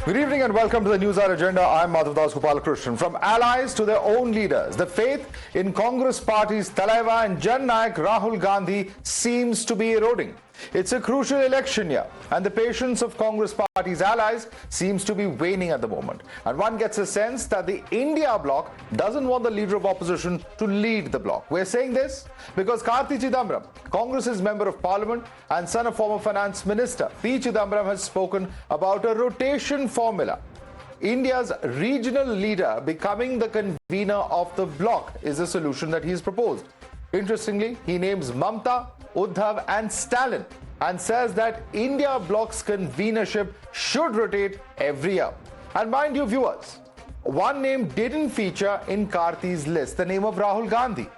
Good evening and welcome to the Newshour Agenda. I'm Madhavdas G. From allies to their own leaders, the faith in Congress party's Talaiva and Jan-Nayak Rahul Gandhi seems to be eroding. It's a crucial election year and the patience of Congress party's allies seems to be waning at the moment. And one gets a sense that the India bloc doesn't want the leader of opposition to lead the bloc. We're saying this because Karti Chidambaram, Congress's member of parliament and son of former finance minister P. Chidambaram, has spoken about a rotation formula. India's regional leader becoming the convener of the bloc is a solution that he's proposed. Interestingly, he names Mamta, Uddhav and Stalin and says that India bloc's convenership should rotate every year. And mind you viewers, one name didn't feature in Karti's list, the name of Rahul Gandhi.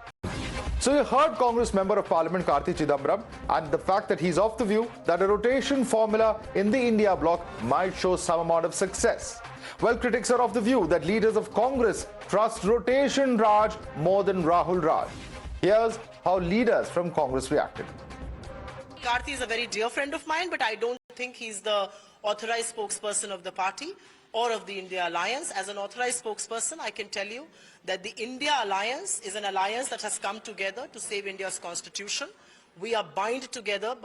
So you heard Congress Member of Parliament Karti Chidambaram and the fact that he's of the view that a rotation formula in the India bloc might show some amount of success. Well, critics are of the view that leaders of Congress trust rotation Raj more than Rahul Raj. Here's how leaders from Congress reacted. Karti is a very dear friend of mine, but I don't think he's the authorized spokesperson of the party or of the India Alliance. As an authorized spokesperson, I can tell you that the India Alliance is an alliance that has come together to save India's constitution. We are bound together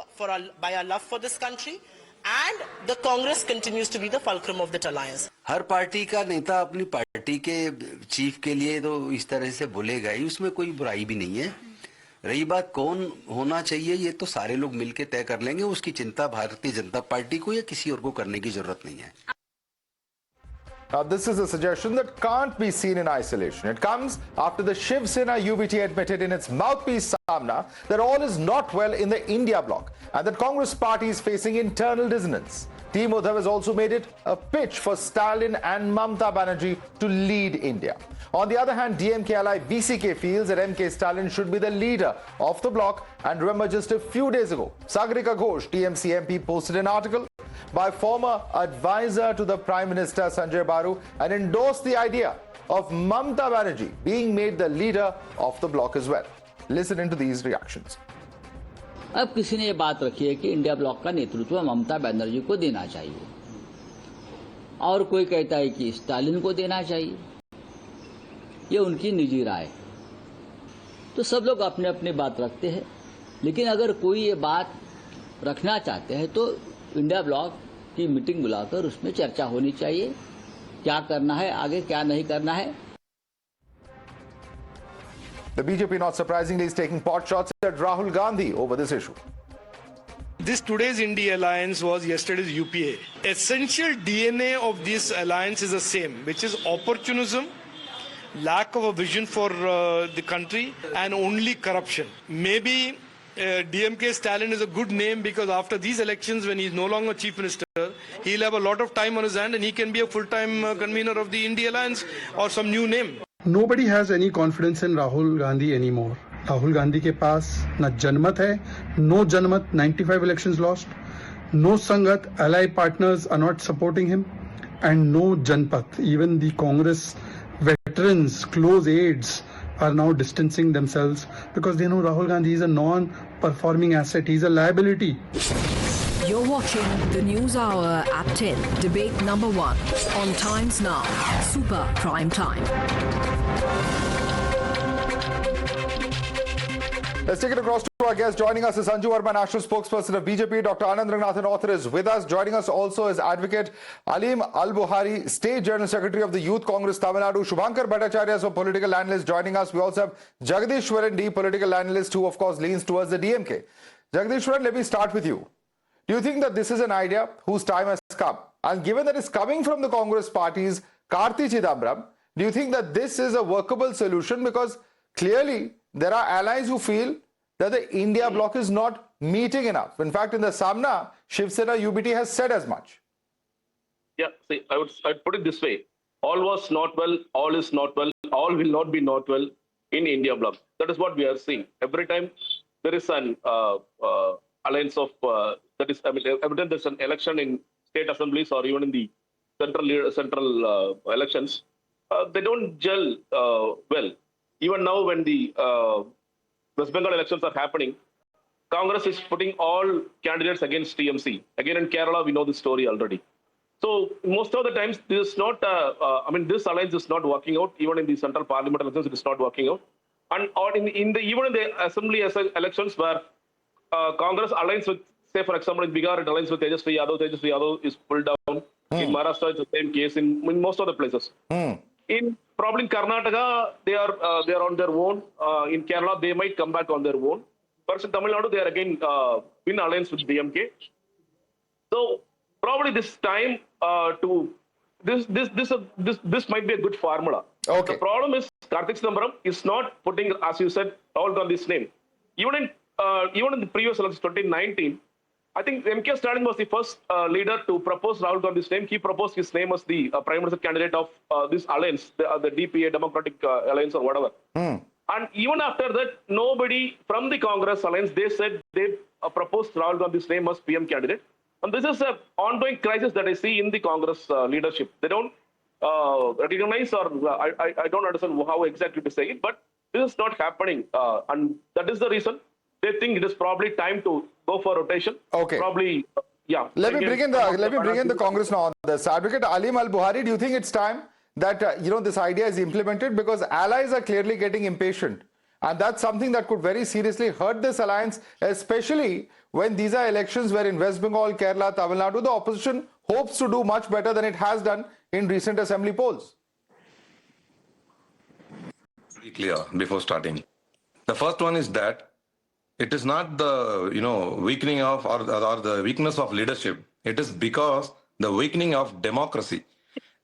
by our love for this country, and the Congress continues to be the fulcrum of that alliance. Her party का नेता अपनी party के chief के लिए तो इस तरह से बोलेगा ही, उसमें कोई बुराई भी नहीं है। रही बात कौन होना चाहिए, ये तो सारे लोग मिलकर तय कर लेंगे। उसकी चिंता भारतीय जनता पार्टी को या किसी और को करने की जरूरत नहीं है। Now, this is a suggestion that can't be seen in isolation. It comes after the Shiv Sena UBT admitted in its mouthpiece Samna that all is not well in the India bloc and that Congress party is facing internal dissonance. Team Uddhav has also made it a pitch for Stalin and Mamta Banerjee to lead India. On the other hand, DMK ally VCK feels that MK Stalin should be the leader of the bloc. And remember, just a few days ago, Sagarika Ghosh, TMC MP, posted an article by former advisor to the Prime Minister Sanjay Baru and endorsed the idea of Mamta Banerjee being made the leader of the bloc as well. Listen into these reactions. अब किसी ने ये बात रखी है कि India block का नेतृत्व ममता बनर्जी को देना चाहिए और कोई कहता है कि स्टालिन को देना चाहिए। ये उनकी निजी राय। तो सब लोग अपने अपनी बात रखते हैं, लेकिन अगर कोई ये बात रखना चाहते हैं तो इंडिया ब्लॉक की मीटिंग बुलाकर उसमें चर्चा होनी चाहिए, क्या करना है आगे, क्या नहीं करना है। The BJP, not surprisingly, is taking pot shots at Rahul Gandhi over this issue. This today's I.N.D.I.A alliance was yesterday's UPA. Essential DNA of this alliance is the same, which is opportunism, lack of a vision for the country, and only corruption. Maybe DMK Stalin is a good name because after these elections, when he's no longer chief minister, he'll have a lot of time on his hand and he can be a full-time convener of the I.N.D.I.A alliance or some new name. Nobody has any confidence in Rahul Gandhi anymore. Rahul Gandhi के पास न जनमत है, no जनमत, 95 elections lost, no संगत, ally partners are not supporting him, and no janpat. Even the Congress veterans, close aides are now distancing themselves because they know Rahul Gandhi is a non-performing asset. He's a liability. You're watching the News Hour at 10, debate number 1 on Times Now, Super Prime Time. Let's take it across to our guest. Joining us is Sanju Verma, National Spokesperson of BJP. Dr. Anand Ranganathan, author, is with us. Joining us also is Advocate Alim Al-Buhari, State General Secretary of the Youth Congress Tamil Nadu. Shubhankar Bhattacharya is a political analyst joining us. We also have Jagdishwaran D, political analyst, who of course leans towards the DMK. Jagdishwaran, let me start with you. Do you think that this is an idea whose time has come? And given that it's coming from the Congress party's Karti Chidambaram, do you think that this is a workable solution? Because clearly there are allies who feel that the India bloc is not meeting enough. In fact, in the Samna, Shiv Sena UBT has said as much. Yeah, see, I'd put it this way. All was not well, all is not well, all will not be not well in India bloc. That is what we are seeing. Every time there is an alliance of, that is, I mean, every time there's an election in state assemblies or even in the central elections, they don't gel well. Even now when the West Bengal elections are happening, Congress is putting all candidates against TMC. Again, in Kerala, we know the story already. So most of the times, this is not. I mean, this alliance is not working out. Even in the central parliament elections, it is not working out. And or even in the assembly elections where Congress aligns with, say, for example, in Bihar, it aligns with Tejasvi Yadav. Tejasvi Yadav is pulled down. In Maharashtra, it's the same case. In most of the places. In probably in Karnataka, they are on their own. In Kerala, they might come back on their own. But in Tamil Nadu, they are again in alliance with DMK. So probably this time this might be a good formula. Okay. The problem is Karti Chidambaram is not putting, as you said, Rahul Gandhi's name. Even in the previous elections, 2019, I think M.K. Stalin was the first leader to propose Rahul Gandhi's name. He proposed his name as the Prime Minister candidate of this alliance, the DPA, Democratic Alliance or whatever. And even after that, nobody from the Congress alliance, they said they proposed Rahul Gandhi's name as PM candidate. And this is an ongoing crisis that I see in the Congress leadership. They don't recognize, or I don't understand how exactly to say it, but this is not happening. And that is the reason they think it is probably time to go for rotation. Okay. Probably, yeah. Let me bring in the Congress now on this. Advocate Alim Al-Buhari, do you think it's time that this idea is implemented? Because allies are clearly getting impatient. And that's something that could very seriously hurt this alliance, especially when these are elections where in West Bengal, Kerala, Tamil Nadu, the opposition hopes to do much better than it has done in recent assembly polls. Be clear before starting. The first one is that it is not the weakening of or the weakness of leadership. It is because the weakening of democracy,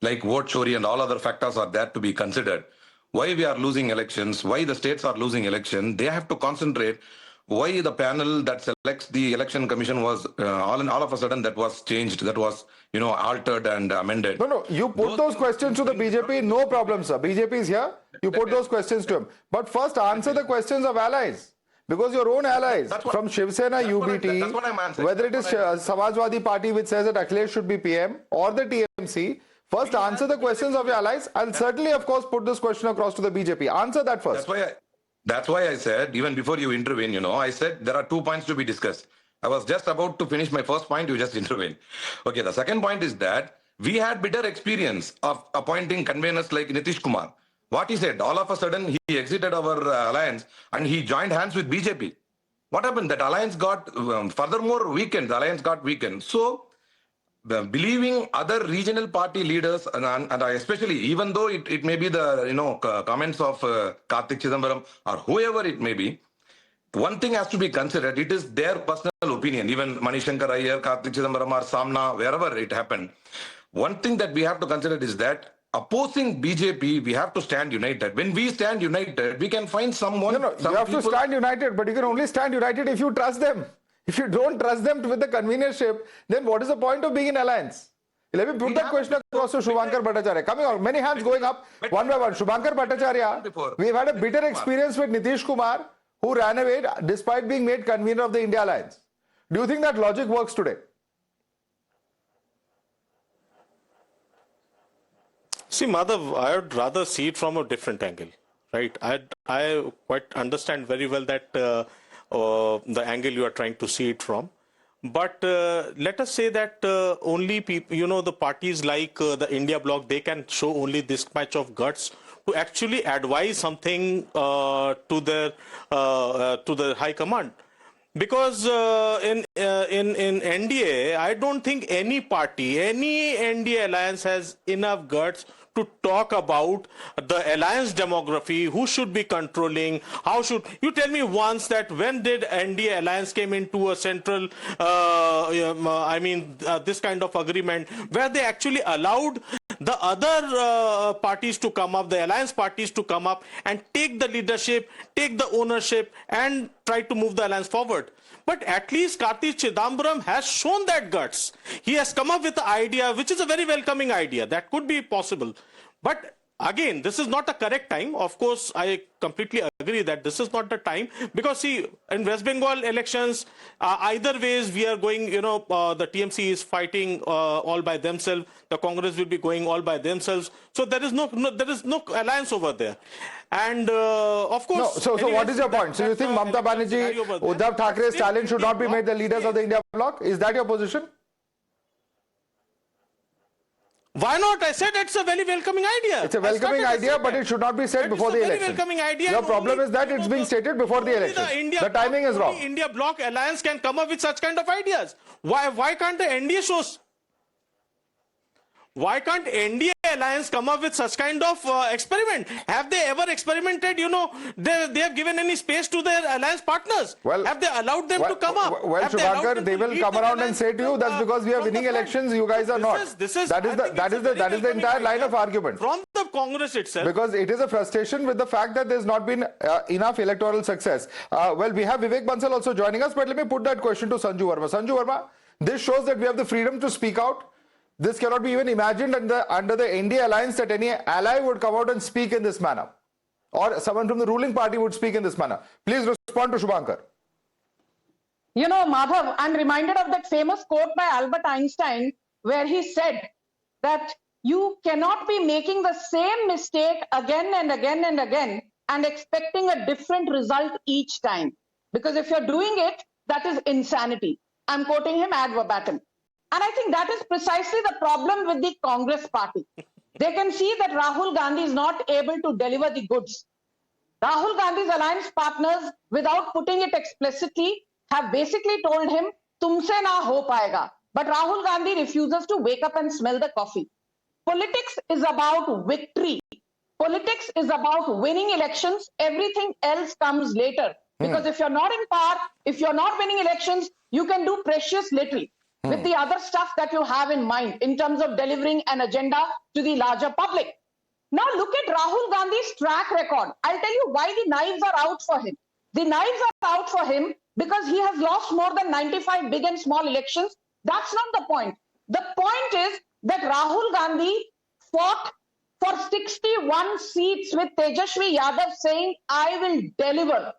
like vote chori and all other factors are there to be considered. Why we are losing elections, why the states are losing election, they have to concentrate. Why the panel that selects the election commission was all of a sudden that was changed, that was altered and amended. No, you put those questions to the BJP, no problem, sir. BJP is here. You put those questions to him. But first answer the questions of allies. Because your own allies from Shiv Sena, UBT, whether it is Samajwadi Party which says that Akhilesh should be PM or the TMC, first answer the questions of your allies. I'll certainly, of course, put this question across to the BJP. Answer that first. That's why I said, even before you intervene, I said there are 2 points to be discussed. I was just about to finish my first point, you just intervene. Okay, the second point is that we had bitter experience of appointing conveners like Nitish Kumar. What he said, all of a sudden he exited our alliance and he joined hands with BJP. What happened? That alliance got furthermore weakened. The alliance got weakened. So, believing other regional party leaders, and especially, even though it may be the comments of Karti Chidambaram or whoever it may be, one thing has to be considered. It is their personal opinion. Even Manishankar Iyer, Karti Chidambaram or Samna, wherever it happened. One thing that we have to consider is that opposing BJP, we have to stand united. When we stand united, we can find someone. No, you have to stand united, but you can only stand united if you trust them. If you don't trust them with the convenership, then what is the point of being in alliance? Let me put that question across to Shubhankar Bhattacharya. Coming on, many hands going up, one by one. Shubhankar Bhattacharya, we've had a bitter experience with Nitish Kumar, who ran away despite being made convener of the India Alliance. Do you think that logic works today? See, Madhav, I would rather see it from a different angle, right? I quite understand very well that the angle you are trying to see it from. But let us say that only people, the parties like the India Bloc, they can show only this much of guts to actually advise something to the high command. Because in N.D.A, I don't think any party, any N.D.A alliance has enough guts to talk about the alliance demography, who should be controlling, how should... You tell me once that when did N.D.A alliance came into a central, this kind of agreement, where they actually allowed the other parties to come up, the alliance parties to come up and take the leadership, take the ownership and try to move the alliance forward. But at least Karti Chidambaram has shown that guts. He has come up with the idea, which is a very welcoming idea. That could be possible. But again, this is not the correct time. Of course, I completely agree that this is not the time. Because see, in West Bengal elections, either ways we are going, the TMC is fighting all by themselves. The Congress will be going all by themselves. So there is no alliance over there. And of course... So what is your point? So you think Mamata Banerjee, Uddhav Thackeray, Stalin should not be made the leaders of the India Bloc? Is that your position? Why not? I said it's a very welcoming idea. It's a welcoming idea, but it should not be said before the election. Welcoming idea. Your problem is that it's being stated before the election. The timing is wrong. India Bloc alliance can come up with such kind of ideas. Why can't the NDA shows? Why can't NDA alliance come up with such kind of experiment? Have they ever experimented? They have given any space to their alliance partners? Well, have they allowed them to come up? Well, Shubhankar, they will come around and say to you that's because we are winning elections. You guys are not. That is the entire line of argument from the Congress itself. Because it is a frustration with the fact that there's not been enough electoral success. Well, we have Vivek Bansal also joining us, but let me put that question to Sanju Verma. Sanju Verma, this shows that we have the freedom to speak out. This cannot be even imagined under the I.N.D.I.A alliance that any ally would come out and speak in this manner, or someone from the ruling party would speak in this manner. Please respond to Shubhankar. Madhav, I'm reminded of that famous quote by Albert Einstein where he said that you cannot be making the same mistake again and again and again and expecting a different result each time. Because if you're doing it, that is insanity. I'm quoting him ad verbatim. And I think that is precisely the problem with the Congress party. They can see that Rahul Gandhi is not able to deliver the goods. Rahul Gandhi's alliance partners, without putting it explicitly, have basically told him, tumse na ho paega. But Rahul Gandhi refuses to wake up and smell the coffee. Politics is about victory. Politics is about winning elections. Everything else comes later. Because if you're not in power, if you're not winning elections, you can do precious little with the other stuff that you have in mind in terms of delivering an agenda to the larger public. Now look at Rahul Gandhi's track record. I'll tell you why the knives are out for him. The knives are out for him because he has lost more than 95 big and small elections. That's not the point. The point is that Rahul Gandhi fought for 61 seats with Tejashwi Yadav saying, I will deliver.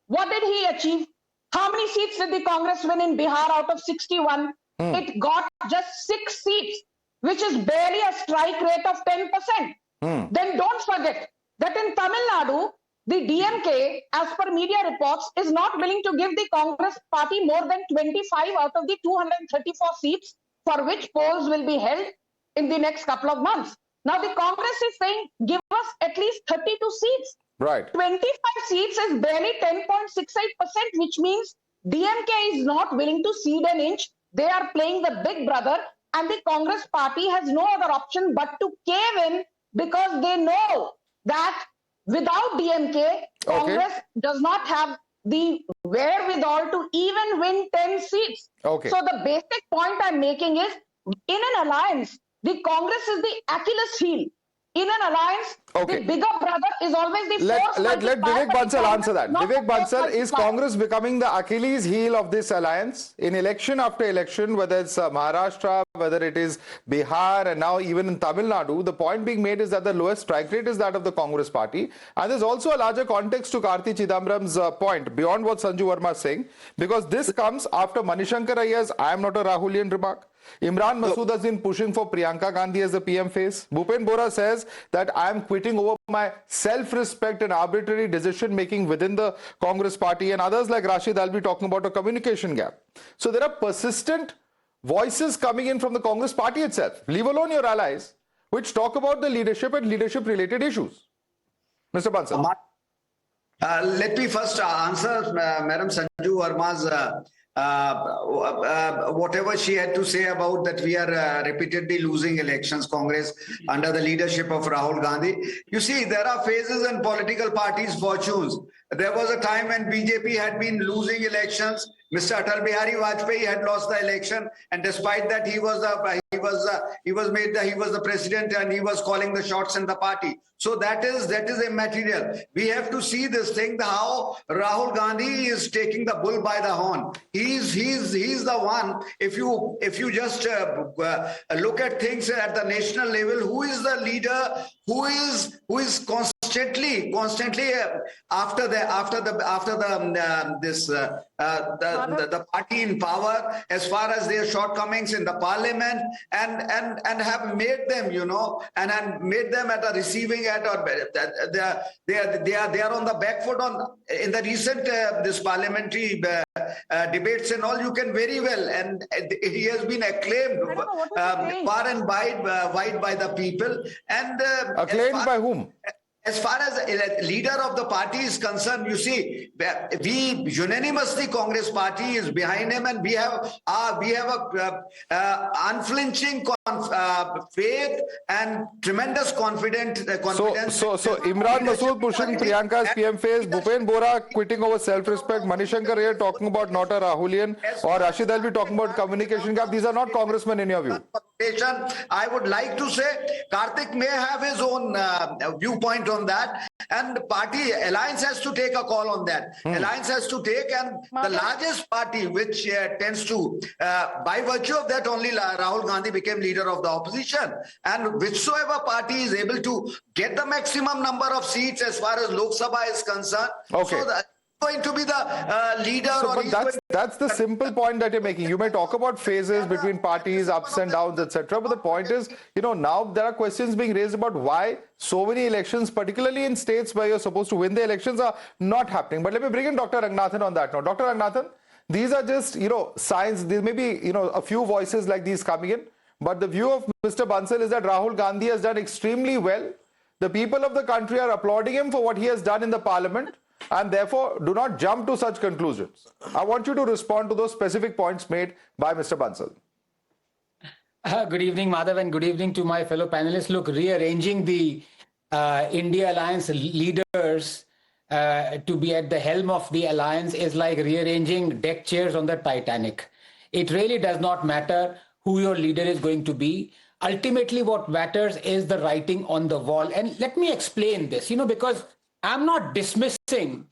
What did he achieve? How many seats did the Congress win in Bihar out of 61? It got just 6 seats, which is barely a strike rate of 10%. Then don't forget that in Tamil Nadu, the DMK, as per media reports, is not willing to give the Congress party more than 25 out of the 234 seats for which polls will be held in the next couple of months. Now the Congress is saying, give us at least 32 seats. Right. 25 seats is barely 10.68%, which means DMK is not willing to cede an inch. They are playing the big brother, and the Congress party has no other option but to cave in because they know that without DMK, Congress does not have the wherewithal to even win 10 seats. So the basic point I'm making is, in an alliance, the Congress is the Achilles heel. In an alliance, the bigger brother is always the force. Let Vivek Bansal answer that. Vivek Bansal, is Congress becoming the Achilles heel of this alliance in election after election, whether it's Maharashtra, whether it is Bihar, and now even in Tamil Nadu? The point being made is that the lowest strike rate is that of the Congress party. And there's also a larger context to Karti Chidambaram's point, beyond what Sanju Verma is saying, because this comes after Manishankar Ayya's I am not a Rahulian remark. Imran Masood has been pushing for Priyanka Gandhi as the PM face. Bhupen Bora says that I am quitting over my self-respect and arbitrary decision-making within the Congress party, and others like Rashid Alvi talking about a communication gap. So there are persistent voices coming in from the Congress party itself, leave alone your allies, which talk about the leadership and leadership-related issues. Mr. Bansal. Let me first answer Madam Sanju Verma's whatever she had to say about that we are repeatedly losing elections, Congress, under the leadership of Rahul Gandhi. You see, there are phases in political parties' fortunes. There was a time when BJP had been losing elections. Mr. Atal Bihari Vajpayee had lost the election, and despite that, he was the president, and he was calling the shots in the party. So that is immaterial. We have to see this thing, how Rahul Gandhi is taking the bull by the horn. He's the one. If you just look at things at the national level, who is the leader who is constantly after the party in power, as far as their shortcomings in the parliament, and have made them, and made them at a receiving end, or they are on the back foot in the recent this parliamentary debates and all. You can very well, and he has been acclaimed far and wide by the people, and acclaimed by whom? As far as a leader of the party is concerned, you see, we unanimously, Congress party is behind him, and we have a unflinching faith and tremendous confidence. So Imran Masood pushing Priyanka's PM phase, Bhupen Bora quitting over self-respect, Manishankar here talking about not a Rahulian, or Rashid Alvi talking about communication gap. These are not congressmen in your view. I would like to say Kartik may have his own viewpoint on that, and the party alliance has to take a call on that. Alliance has to take, and the largest party, which tends to, by virtue of that only, Rahul Gandhi became leader of the opposition, and whichsoever party is able to get the maximum number of seats as far as Lok Sabha is concerned. Okay. So that's going to be the leader. But that's the simple point that you're making. You may talk about phases between parties, ups and downs, etc. But the point is, now there are questions being raised about why so many elections, particularly in states where you're supposed to win the elections, are not happening. But let me bring in Dr. Ranganathan on that note. Dr. Ranganathan, these are just, signs. There may be, a few voices like these coming in. But the view of Mr. Bansal is that Rahul Gandhi has done extremely well. The people of the country are applauding him for what he has done in the parliament, and therefore do not jump to such conclusions. I want you to respond to those specific points made by Mr. Bansal. Good evening, Madhav, and good evening to my fellow panelists. Look, rearranging the I.N.D.I.A Alliance leaders to be at the helm of the alliance is like rearranging deck chairs on the Titanic. It really does not matter who your leader is going to be. Ultimately, what matters is the writing on the wall. And let me explain this, because I'm not dismissing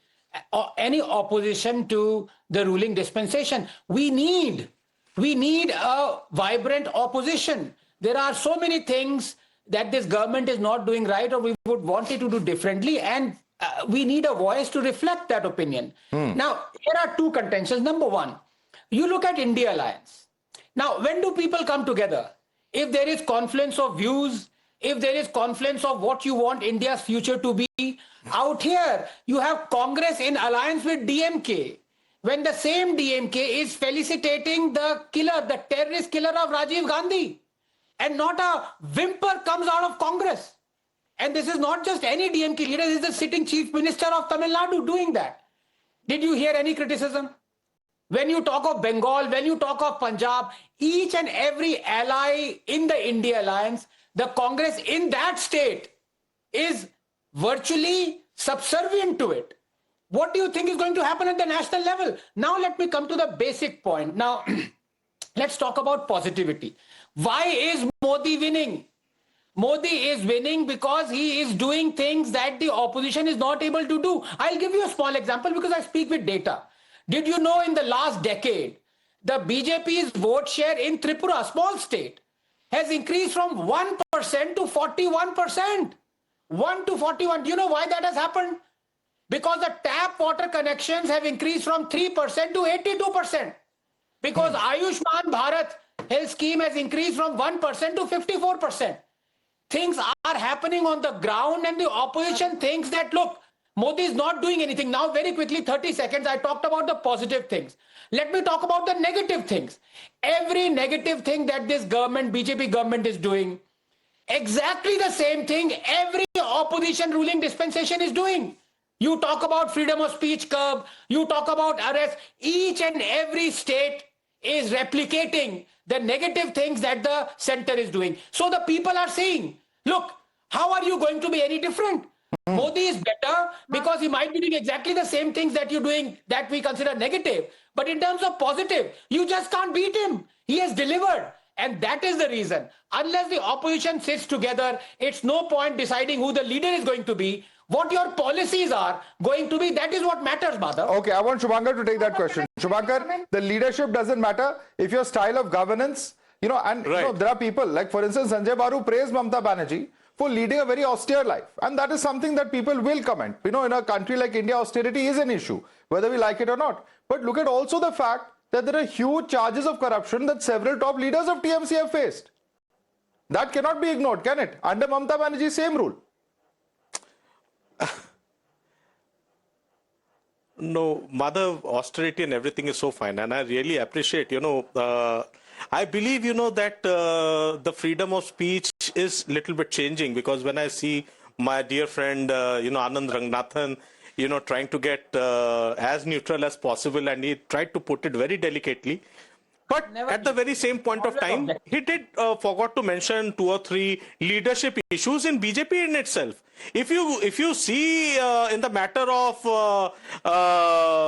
any opposition to the ruling dispensation. We need a vibrant opposition. There are so many things that this government is not doing right, or we would want it to do differently, and we need a voice to reflect that opinion. Now, here are two contentions. Number one, you look at I.N.D.I.A Alliance. Now, when do people come together? If there is confluence of views, if there is confluence of what you want India's future to be, out here, you have Congress in alliance with DMK. When the same DMK is felicitating the killer, the terrorist killer of Rajiv Gandhi, and not a whimper comes out of Congress. And this is not just any DMK leader, this is the sitting chief minister of Tamil Nadu doing that. Did you hear any criticism? When you talk of Bengal, when you talk of Punjab, each and every ally in the I.N.D.I.A Alliance, the Congress in that state is virtually subservient to it. What do you think is going to happen at the national level? Now let me come to the basic point. Now, let's talk about positivity. Why is Modi winning? Modi is winning because he is doing things that the opposition is not able to do. I'll give you a small example because I speak with data. Did you know in the last decade, the BJP's vote share in Tripura, a small state, has increased from 1% to 41%. 1 to 41. Do you know why that has happened? Because the tap water connections have increased from 3% to 82%. Because Ayushman Bharat health scheme has increased from 1% to 54%. Things are happening on the ground, and the opposition thinks that, look, Modi is not doing anything. Now, very quickly, 30 seconds, I talked about the positive things. Let me talk about the negative things. Every negative thing that this government, BJP government is doing, exactly the same thing every opposition ruling dispensation is doing. You talk about freedom of speech curb, you talk about arrest, each and every state is replicating the negative things that the center is doing. So the people are saying, look, how are you going to be any different? Modi is better because he might be doing exactly the same things that you're doing that we consider negative. But in terms of positive, you just can't beat him. He has delivered. And that is the reason. Unless the opposition sits together, it's no point deciding who the leader is going to be. What your policies are going to be, that is what matters, Madhav. Okay, I want Shubhankar to take that question. Shubhankar, the leadership doesn't matter if your style of governance, there are people, like for instance, Sanjay Baru praised Mamata Banerjee for leading a very austere life. And that is something that people will comment. You know, in a country like India, austerity is an issue, whether we like it or not. But look at also the fact that there are huge charges of corruption that several top leaders of TMC have faced. That cannot be ignored, can it? Under Mamata Banerjee, same rule. No, Madhav, austerity and everything is so fine. And I really appreciate, I believe, that the freedom of speech is a little bit changing, because when I see my dear friend, Anand Rangnathan, trying to get as neutral as possible, and he tried to put it very delicately. But at the very same point of time, he did forgot to mention 2 or 3 leadership issues in BJP in itself. If you see in the matter of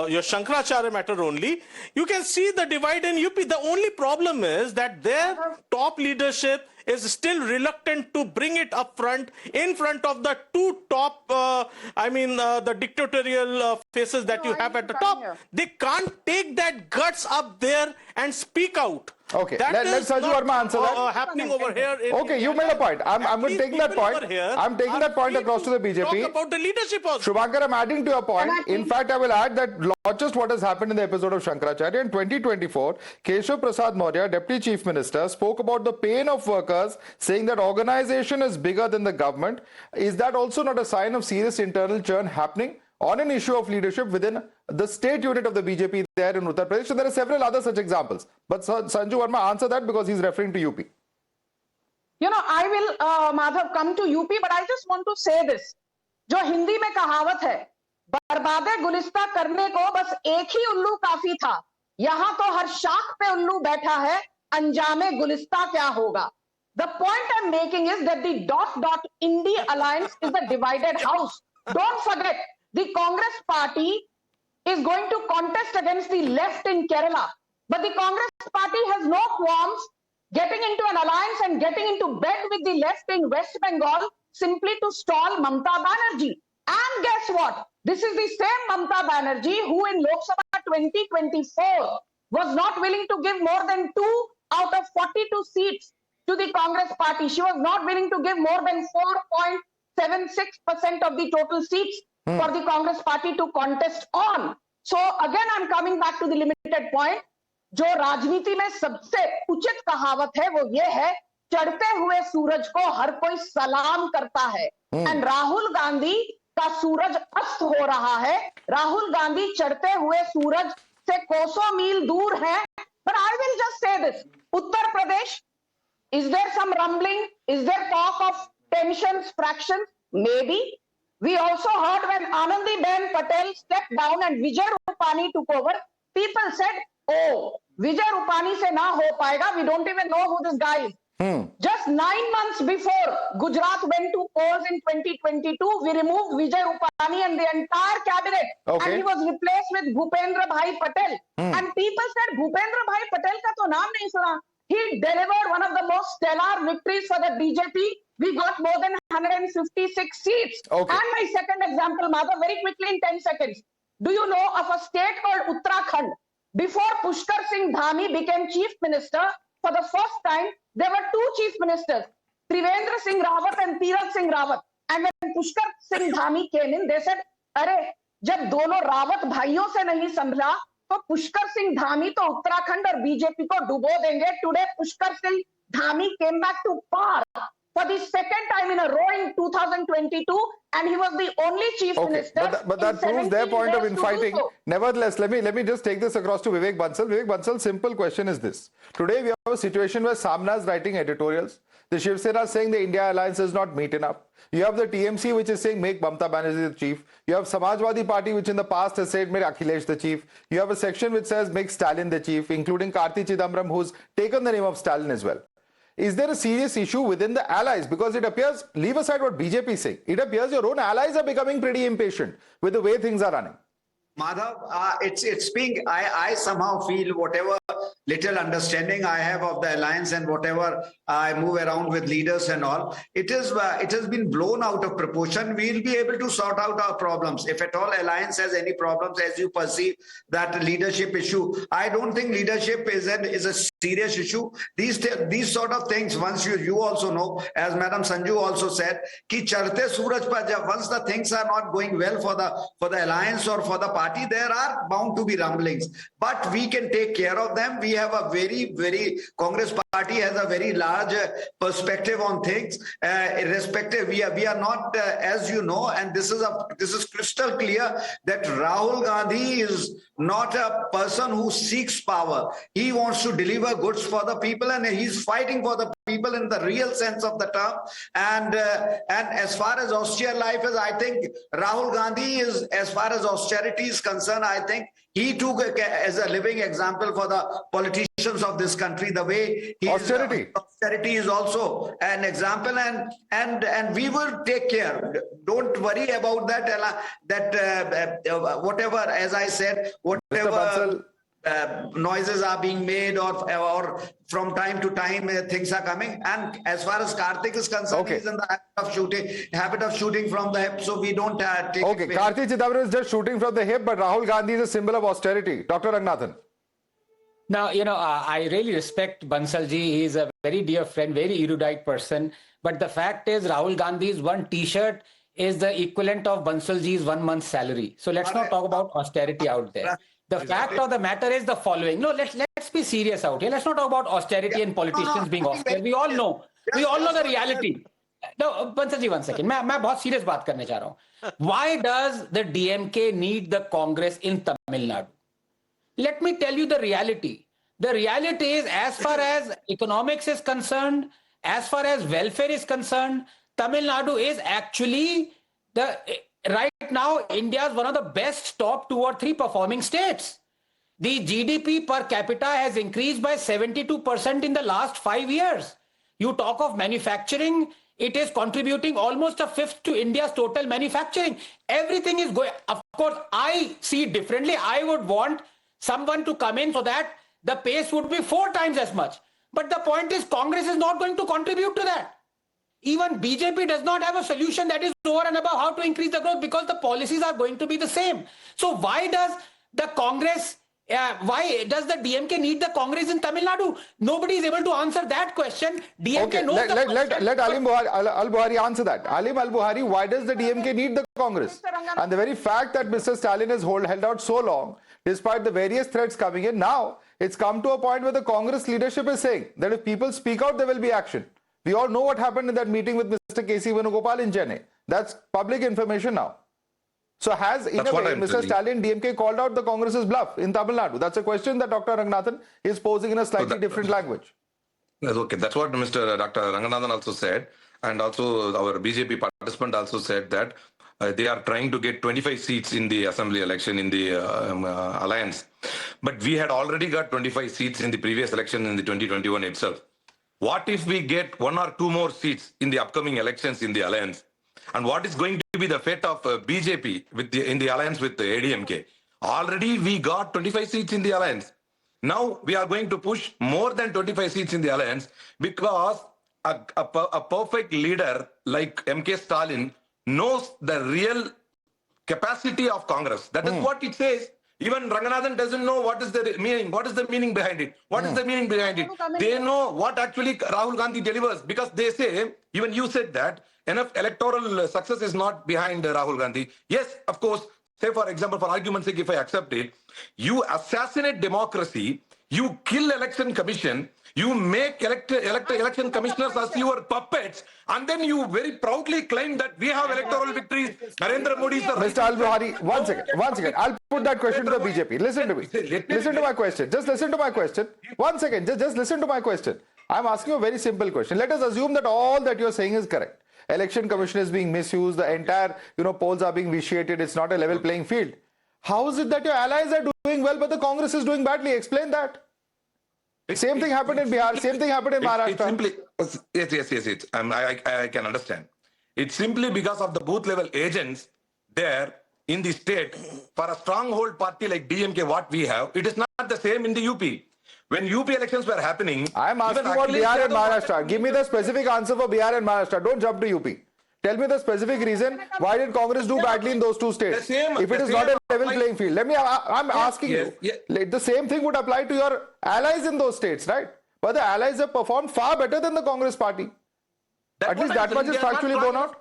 your Shankaracharya matter only, you can see the divide in UP. The only problem is that their top leadership is still reluctant to bring it up front, in front of the 2 top, the dictatorial faces that you have at the top. They can't take that guts up there and speak out. Okay, let Sanju Verma answer that. Happening over here. Okay, you made a point. I'm going to take that point. I'm taking that point across to the BJP. Talk about the leadership also. Shubhankar, I'm adding to your point. In fact, I will add that not just what has happened in the episode of Shankaracharya, in 2024, Keshav Prasad Maurya, Deputy Chief Minister, spoke about the pain of workers, saying that organization is bigger than the government. Is that also not a sign of serious internal churn happening on an issue of leadership within the state unit of the BJP there in Uttar Pradesh? So there are several other such examples. But Sanju Verma, answer that, because he's referring to UP. I will, Madhav, come to UP, but I just want to say this. जो हिंदी में कहावत है, बर्बादे गुलिस्ता करने को बस एक ही उल्लू काफी था, यहाँ तो हर शाख पे उल्लू बैठा है, अंजामे गुलिस्ता क्या होगा? The point I'm making is that the .IND.A alliance is a divided house. Don't forget, the Congress party is going to contest against the left in Kerala. But the Congress party has no qualms getting into an alliance and getting into bed with the left in West Bengal simply to stall Mamata Banerjee. And guess what? This is the same Mamata Banerjee who in Lok Sabha 2024 was not willing to give more than 2 out of 42 seats to the Congress party. She was not willing to give more than 4.76% of the total seats for the Congress party to contest on. So again, I'm coming back to the limited point. जो राजनीति में सबसे उचित कहावत है वो ये है, चढ़ते हुए सूरज को हर कोई सलाम करता है. एंड राहुल गांधी का सूरज अस्त हो रहा है. राहुल गांधी चढ़ते हुए सूरज से कोसों मील दूर है. But I will just say this. Uttar Pradesh, is there some rumbling? Is there talk of tensions, fractions? Maybe. We also heard when I.N.D.I.A Patel stepped down and Vijay Rupani took over, people said, oh, Vijay Rupani se na ho paega, we don't even know who this guy is. Just 9 months before Gujarat went to polls in 2022, we removed Vijay Rupani and the entire cabinet. And he was replaced with Bhupendra Bhai Patel. And people said, Bhupendra Bhai Patel ka to naam nahi suna. He delivered one of the most stellar victories for the BJP. We got more than 156 seats. And my second example, Madhav, very quickly in 10 seconds. Do you know of a state called Uttarakhand? Before Pushkar Singh Dhami became chief minister, for the first time, there were 2 chief ministers, Trivendra Singh Rawat and Tirath Singh Rawat. And when Pushkar Singh Dhami came in, they said, अरे जब दोनों रावत भाइयों से नहीं संभला तो पुष्कर सिंह धामी तो उत्तराखंड और बीजेपी को डुबो देंगे. Today Pushkar Singh Dhami came back to power for the second time in a row in 2022, and he was the only chief minister. But that proves their point of infighting. So. Nevertheless, let me just take this across to Vivek Bansal. Vivek Bansal, simple question is this. Today we have a situation where Samna is writing editorials. The Shiv Sena is saying the India alliance is not meet enough. You have the TMC which is saying make Mamata Banerjee the chief. You have Samajwadi Party which in the past has said make Akhilesh the chief. You have a section which says make Stalin the chief, including Karti Chidambaram, who's taken the name of Stalin as well. Is there a serious issue within the allies? Because it appears, leave aside what BJP is saying, it appears your own allies are becoming pretty impatient with the way things are running. Madhav, it's being, I somehow feel whatever little understanding I have of the alliance and whatever I move around with leaders and all, it has been blown out of proportion. We'll be able to sort out our problems. If at all alliance has any problems as you perceive that leadership issue, I don't think leadership is a serious issue. These sort of things, once you also know, as Madam Sanju also said, ki charte suraj par once the things are not going well for the alliance or for the party, there are bound to be rumblings. But we can take care of them. We have a very Congress party has a very large perspective on things. Irrespective, we are not, as you know, and this is crystal clear that Rahul Gandhi is not a person who seeks power. He wants to deliver goods for the people, and he's fighting for the people in the real sense of the term. And as far as austere life is, I think Rahul Gandhi is, as far as austerity is concerned, I think he took as a living example for the politicians of this country. The way austerity is also an example, and we will take care. Don't worry about that. Whatever, as I said, whatever noises are being made or from time to time things are coming. And as far as Kartik is concerned, he's in the habit of shooting from the hip, so we don't take Okay, Karti Chidambaram is just shooting from the hip, but Rahul Gandhi is a symbol of austerity. Dr. Ranganathan. Now, I really respect Bansalji. He's a very dear friend, very erudite person. But the fact is, Rahul Gandhi's one T-shirt is the equivalent of Bansalji's 1 month's salary. So let's not talk about austerity out there. The fact of the matter is the following. No, let's be serious out here. Let's not talk about austerity and politicians being austere. We all know the reality. No, Bansalji, 1 second. मैं बहुत serious बात करने जा रहा हूँ. Why does the DMK need the Congress in Tamil Nadu? Let me tell you the reality. The reality is, as far as economics is concerned, as far as welfare is concerned, Tamil Nadu is actually right now India's one of the best top 2 or 3 performing states. The GDP per capita has increased by 72% in the last 5 years. You talk of manufacturing, it is contributing almost a fifth to India's total manufacturing. Everything is going. Of course, I see it differently. I would want someone to come in so that the pace would be 4 times as much. But the point is, Congress is not going to contribute to that. Even BJP does not have a solution that is over and above how to increase the growth, because the policies are going to be the same. So why does the Congress, why does the DMK need the Congress in Tamil Nadu? Nobody is able to answer that question. DMK knows let Alim Al-Buhari answer that. Alim Al-Buhari, why does the DMK need the Congress? And the very fact that Mr. Stalin has held out so long, despite the various threats coming in, now it's come to a point where the Congress leadership is saying that if people speak out, there will be action. We all know what happened in that meeting with Mr. K.C. Venugopal in Chennai. That's public information now. So has, in a way, Mr. Stalin, DMK called out the Congress's bluff in Tamil Nadu? That's a question that Dr. Ranganathan is posing in a slightly different language. Okay, that's what Mr. Dr. Ranganathan also said. And also our BJP participant also said that they are trying to get 25 seats in the assembly election in the alliance. But we had already got 25 seats in the previous election in the 2021 itself. What if we get 1 or 2 more seats in the upcoming elections in the alliance? And what is going to be the fate of BJP in the alliance with the ADMK? Already we got 25 seats in the alliance. Now we are going to push more than 25 seats in the alliance because a perfect leader like MK Stalin knows the real capacity of Congress. That is what it says. Even Ranganathan doesn't know what is the meaning. What is the meaning behind it? What is the meaning behind it? They know what actually Rahul Gandhi delivers, because they say, even you said that, enough electoral success is not behind Rahul Gandhi. Yes, of course, say for example, for argument's sake, if I accept it, you assassinate democracy, you kill election commission, you make election commissioners as your puppets, and then you very proudly claim that we have electoral victories. Narendra Modi is the Mr. Al-Buhari, one second. I'll put that question to the BJP. Listen to me. Listen to my question. Just listen to my question. 1 second. Just listen to my question. I'm asking you a very simple question. Let us assume that all that you're saying is correct. Election commission is being misused. The entire, polls are being vitiated. It's not a level playing field. How is it that your allies are doing well, but the Congress is doing badly? Explain that. Same thing happened in Bihar. Same thing happened in Maharashtra. Yes. I can understand. It's simply because of the booth level agents there in the state. For a stronghold party like DMK, what we have, it is not the same in the UP. When UP elections were happening, I am asking about Bihar and Maharashtra. Give me the specific answer for Bihar and Maharashtra. Don't jump to UP. Tell me the specific reason why did Congress do badly in those two states? If it is not a level playing field, I'm asking you. The same thing would apply to your allies in those states, right? But the allies have performed far better than the Congress party. At least that much is factually borne out.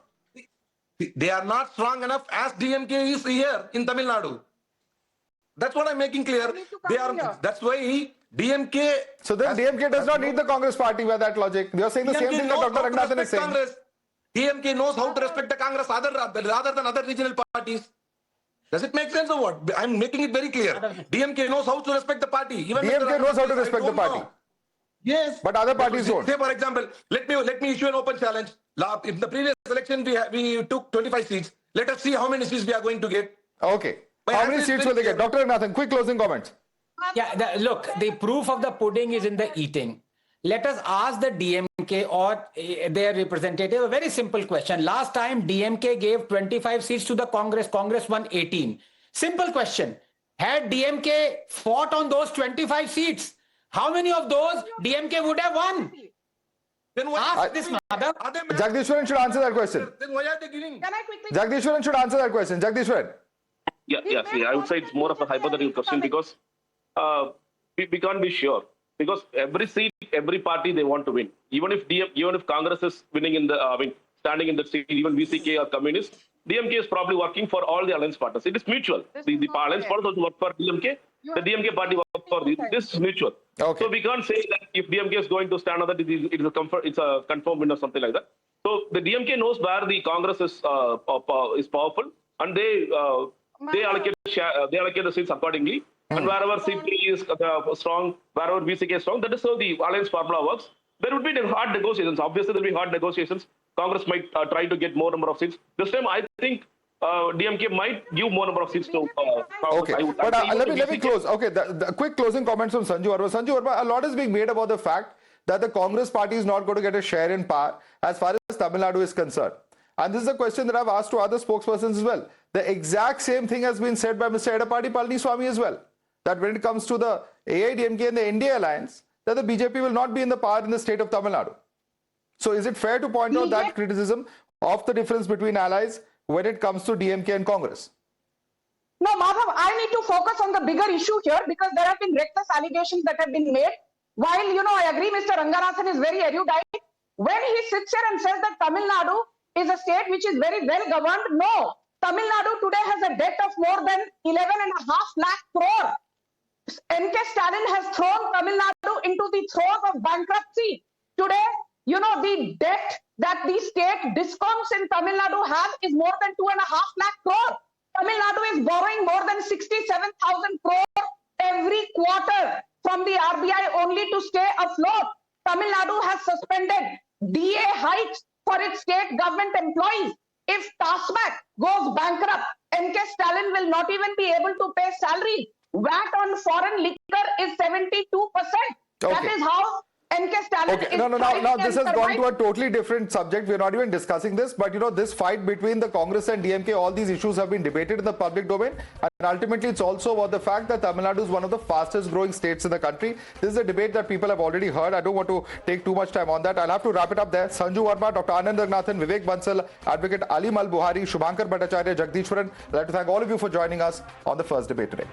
They are not strong enough as DMK is here in Tamil Nadu. That's what I'm making clear. That's why DMK. So then DMK does not need the Congress party by that logic. You're saying the same thing that Dr. Ranganathan is saying. DMK knows how to respect the Congress rather than other regional parties. Does it make sense or what? I'm making it very clear. DMK knows how to respect the party. Even DMK knows how to respect the party. Yes. But other parties don't. Say, for example, let me issue an open challenge. In the previous election, we took 25 seats. Let us see how many seats we are going to get. Okay. How many seats will they get? Dr. Ranganathan, quick closing comments. Yeah, look, the proof of the pudding is in the eating. Let us ask the DMK or their representative a very simple question. Last time DMK gave 25 seats to the Congress. Congress won 18. Simple question. Had DMK fought on those 25 seats, how many of those DMK would have won? Then ask this mother. Jagdishwaran should answer that question. Then why are they giving? Can I quickly? Jagdishwaran should answer that question. Jagdishwaran. I would say it's more of a hypothetical question because we can't be sure. Because every seat, every party they want to win. Even if Congress is winning in the, standing in the seat, even VCK or Communist, DMK is probably working for all the alliance partners. It is mutual. The alliance partners also work for DMK. The DMK party works for this is mutual. Okay. So we can't say that if DMK is going to stand on that, it's a confirmed win or something like that. So the DMK knows where the Congress is powerful, and they allocate the seats accordingly. And wherever CP is strong, wherever VCK is strong, that is how the alliance formula works. There would be hard negotiations. Obviously, there will be hard negotiations. Congress might try to get more number of seats. This time, I think DMK might give more number of seats to Congress. Okay, let me close. Okay, the quick closing comments from Sanju Verma. Sanju Verma, a lot is being made about the fact that the Congress party is not going to get a share in power as far as Tamil Nadu is concerned. And this is a question that I've asked to other spokespersons as well. The exact same thing has been said by Mr. Edappadi Palaniswamy as well. That when it comes to the AIDMK and the N.D.I.A alliance, that the BJP will not be in the power in the state of Tamil Nadu. So is it fair to point out that criticism of the difference between allies when it comes to DMK and Congress? No, Madhav, I need to focus on the bigger issue here because there have been reckless allegations that have been made. While, I agree Mr. Ranganathan is very erudite. When he sits here and says that Tamil Nadu is a state which is very well governed, no. Tamil Nadu today has a debt of more than 11.5 lakh crore. N.K. Stalin has thrown Tamil Nadu into the throes of bankruptcy. Today, the debt that the state discoms in Tamil Nadu have is more than 2.5 lakh crore. Tamil Nadu is borrowing more than 67,000 crore every quarter from the RBI only to stay afloat. Tamil Nadu has suspended DA hikes for its state government employees. If TASMAC goes bankrupt, N.K. Stalin will not even be able to pay salary. VAT on foreign liquor is 72%. That is how N.K. Stalin is now this has gone to a totally different subject. We're not even discussing this. But, this fight between the Congress and DMK, all these issues have been debated in the public domain. And ultimately, it's also about the fact that Tamil Nadu is one of the fastest growing states in the country. This is a debate that people have already heard. I don't want to take too much time on that. I'll have to wrap it up there. Sanju Verma, Dr. Anand Ranganathan, Vivek Bansal, Advocate Ali Mal Buhari, Shubhankar Bhattacharya, Jagdishwaran. I'd like to thank all of you for joining us on the first debate today.